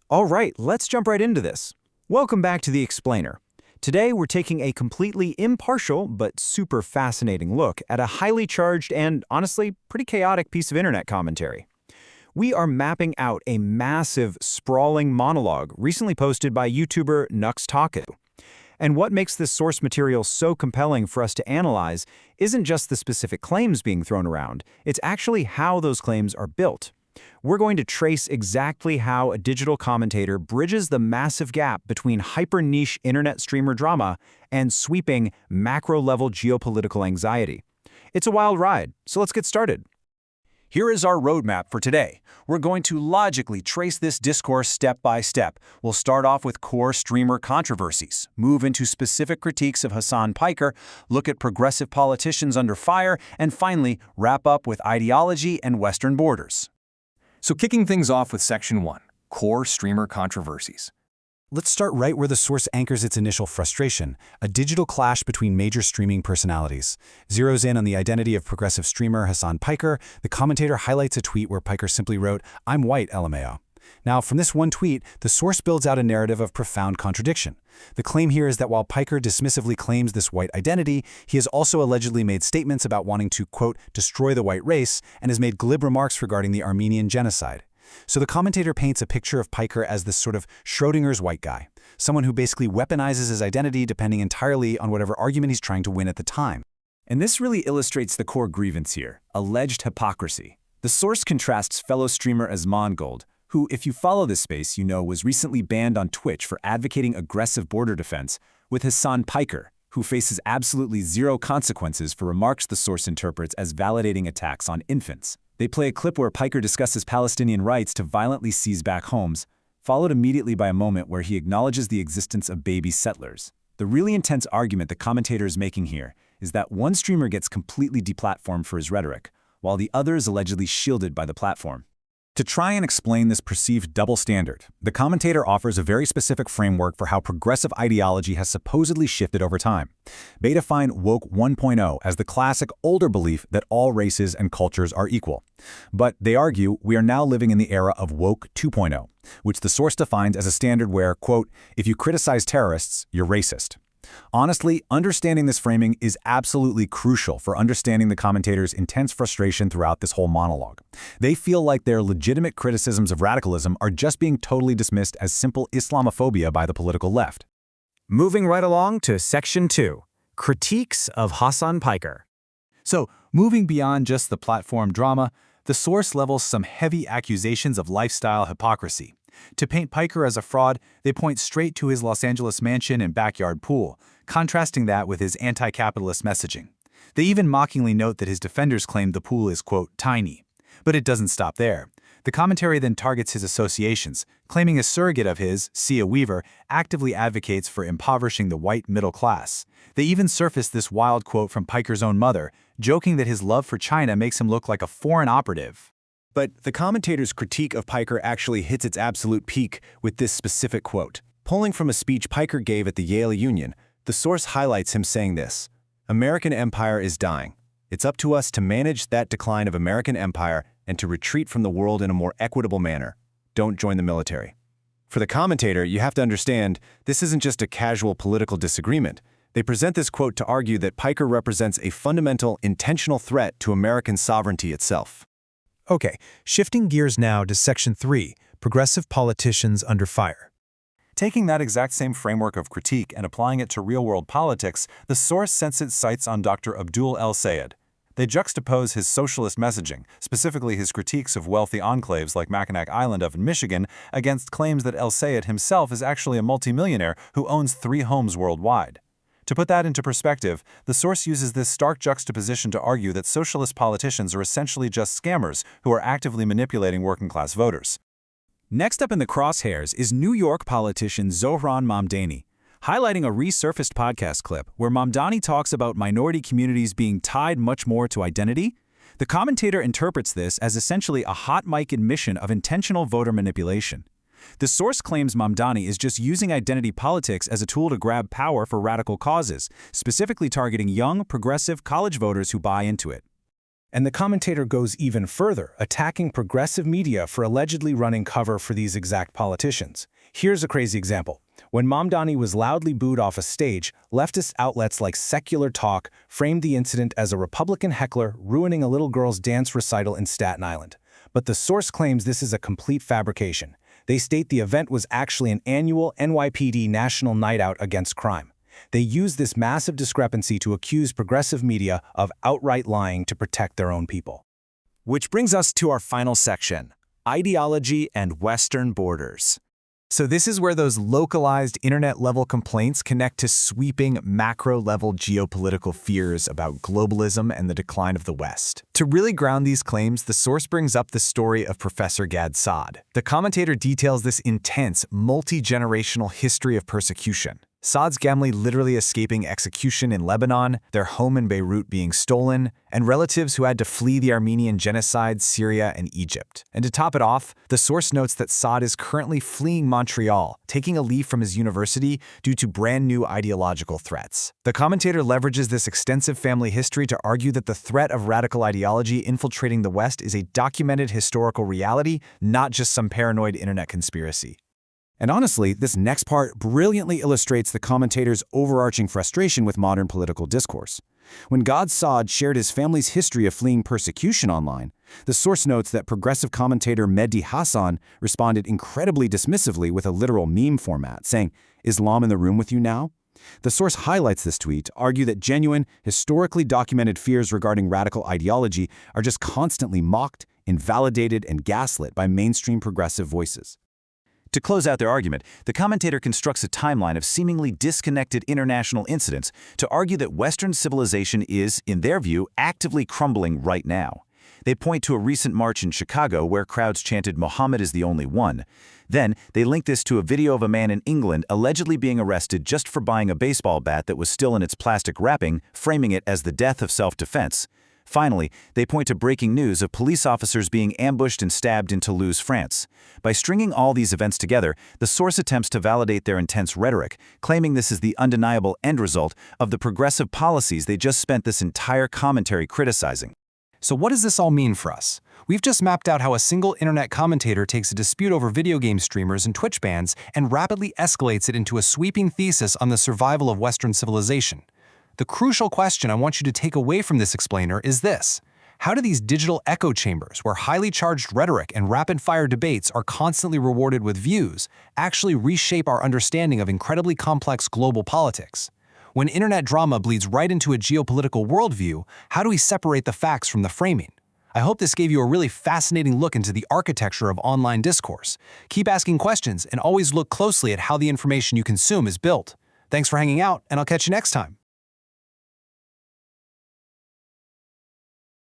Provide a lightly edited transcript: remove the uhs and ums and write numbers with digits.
All right, let's jump right into this. Welcome back to The Explainer. Today, we're taking a completely impartial but super fascinating look at a highly charged and, honestly, pretty chaotic piece of internet commentary. We are mapping out a massive, sprawling monologue recently posted by YouTuber Nux Taku. And what makes this source material so compelling for us to analyze isn't just the specific claims being thrown around, it's actually how those claims are built. We're going to trace exactly how a digital commentator bridges the massive gap between hyper-niche internet streamer drama and sweeping, macro-level geopolitical anxiety. It's a wild ride, so let's get started. Here is our roadmap for today. We're going to logically trace this discourse step by step. We'll start off with core streamer controversies, move into specific critiques of Hasan Piker, look at progressive politicians under fire, and finally wrap up with ideology and Western borders. So kicking things off with Section 1, Core Streamer Controversies. Let's start right where the source anchors its initial frustration, a digital clash between major streaming personalities. Zeroes in on the identity of progressive streamer Hasan Piker, the commentator highlights a tweet where Piker simply wrote, "I'm white, LMAO." Now, from this one tweet, the source builds out a narrative of profound contradiction. The claim here is that while Piker dismissively claims this white identity, he has also allegedly made statements about wanting to, quote, destroy the white race, and has made glib remarks regarding the Armenian genocide. So the commentator paints a picture of Piker as this sort of Schrodinger's white guy, someone who basically weaponizes his identity depending entirely on whatever argument he's trying to win at the time. And this really illustrates the core grievance here, alleged hypocrisy. The source contrasts fellow streamer Asmongold, who, if you follow this space, you know was recently banned on Twitch for advocating aggressive border defense, with Hasan Piker, who faces absolutely zero consequences for remarks the source interprets as validating attacks on infants. They play a clip where Piker discusses Palestinian rights to violently seize back homes, followed immediately by a moment where he acknowledges the existence of baby settlers. The really intense argument the commentator is making here is that one streamer gets completely deplatformed for his rhetoric, while the other is allegedly shielded by the platform. To try and explain this perceived double standard, the commentator offers a very specific framework for how progressive ideology has supposedly shifted over time. They define woke 1.0 as the classic older belief that all races and cultures are equal. But they argue we are now living in the era of woke 2.0, which the source defines as a standard where, quote, if you criticize terrorists, you're racist. Honestly, understanding this framing is absolutely crucial for understanding the commentator's intense frustration throughout this whole monologue. They feel like their legitimate criticisms of radicalism are just being totally dismissed as simple Islamophobia by the political left. Moving right along to Section 2, Critiques of Hasan Piker. So, moving beyond just the platform drama, the source levels some heavy accusations of lifestyle hypocrisy. To paint Piker as a fraud, they point straight to his Los Angeles mansion and backyard pool, contrasting that with his anti-capitalist messaging. They even mockingly note that his defenders claim the pool is, quote, tiny. But it doesn't stop there. The commentary then targets his associations, claiming a surrogate of his, Sia Weaver, actively advocates for impoverishing the white middle class. They even surface this wild quote from Piker's own mother, joking that his love for China makes him look like a foreign operative. But the commentator's critique of Piker actually hits its absolute peak with this specific quote. Pulling from a speech Piker gave at the Yale Union, the source highlights him saying this, "American empire is dying. It's up to us to manage that decline of American empire and to retreat from the world in a more equitable manner. Don't join the military." For the commentator, you have to understand, this isn't just a casual political disagreement. They present this quote to argue that Piker represents a fundamental, intentional threat to American sovereignty itself. Okay, shifting gears now to Section 3, Progressive Politicians Under Fire. Taking that exact same framework of critique and applying it to real-world politics, the source sets its sights on Dr. Abdul El-Sayed. They juxtapose his socialist messaging, specifically his critiques of wealthy enclaves like Mackinac Island up in Michigan, against claims that El-Sayed himself is actually a multimillionaire who owns 3 homes worldwide. To put that into perspective, the source uses this stark juxtaposition to argue that socialist politicians are essentially just scammers who are actively manipulating working-class voters. Next up in the crosshairs is New York politician Zohran Mamdani, highlighting a resurfaced podcast clip where Mamdani talks about minority communities being tied much more to identity. The commentator interprets this as essentially a hot mic admission of intentional voter manipulation. The source claims Mamdani is just using identity politics as a tool to grab power for radical causes, specifically targeting young, progressive college voters who buy into it. And the commentator goes even further, attacking progressive media for allegedly running cover for these exact politicians. Here's a crazy example. When Mamdani was loudly booed off a stage, leftist outlets like Secular Talk framed the incident as a Republican heckler ruining a little girl's dance recital in Staten Island. But the source claims this is a complete fabrication. They state the event was actually an annual NYPD National Night Out against crime. They use this massive discrepancy to accuse progressive media of outright lying to protect their own people. Which brings us to our final section, ideology and Western borders. So this is where those localized internet-level complaints connect to sweeping macro-level geopolitical fears about globalism and the decline of the West. To really ground these claims, the source brings up the story of Professor Gad Saad. The commentator details this intense, multi-generational history of persecution. Saad's family literally escaping execution in Lebanon, their home in Beirut being stolen, and relatives who had to flee the Armenian genocide, Syria, and Egypt. And to top it off, the source notes that Saad is currently fleeing Montreal, taking a leave from his university due to brand new ideological threats. The commentator leverages this extensive family history to argue that the threat of radical ideology infiltrating the West is a documented historical reality, not just some paranoid internet conspiracy. And honestly, this next part brilliantly illustrates the commentator's overarching frustration with modern political discourse. When Gad Saad shared his family's history of fleeing persecution online, the source notes that progressive commentator Mehdi Hassan responded incredibly dismissively with a literal meme format, saying, "Islam in the room with you now?" The source highlights this tweet to argue that genuine, historically documented fears regarding radical ideology are just constantly mocked, invalidated, and gaslit by mainstream progressive voices. To close out their argument, the commentator constructs a timeline of seemingly disconnected international incidents to argue that Western civilization is, in their view, actively crumbling right now. They point to a recent march in Chicago where crowds chanted "Muhammad is the only one." Then, they link this to a video of a man in England allegedly being arrested just for buying a baseball bat that was still in its plastic wrapping, framing it as the death of self-defense. Finally, they point to breaking news of police officers being ambushed and stabbed in Toulouse, France. By stringing all these events together, the source attempts to validate their intense rhetoric, claiming this is the undeniable end result of the progressive policies they just spent this entire commentary criticizing. So what does this all mean for us? We've just mapped out how a single internet commentator takes a dispute over video game streamers and Twitch bans and rapidly escalates it into a sweeping thesis on the survival of Western civilization. The crucial question I want you to take away from this explainer is this: how do these digital echo chambers, where highly charged rhetoric and rapid-fire debates are constantly rewarded with views, actually reshape our understanding of incredibly complex global politics? When internet drama bleeds right into a geopolitical worldview, how do we separate the facts from the framing? I hope this gave you a really fascinating look into the architecture of online discourse. Keep asking questions and always look closely at how the information you consume is built. Thanks for hanging out, and I'll catch you next time.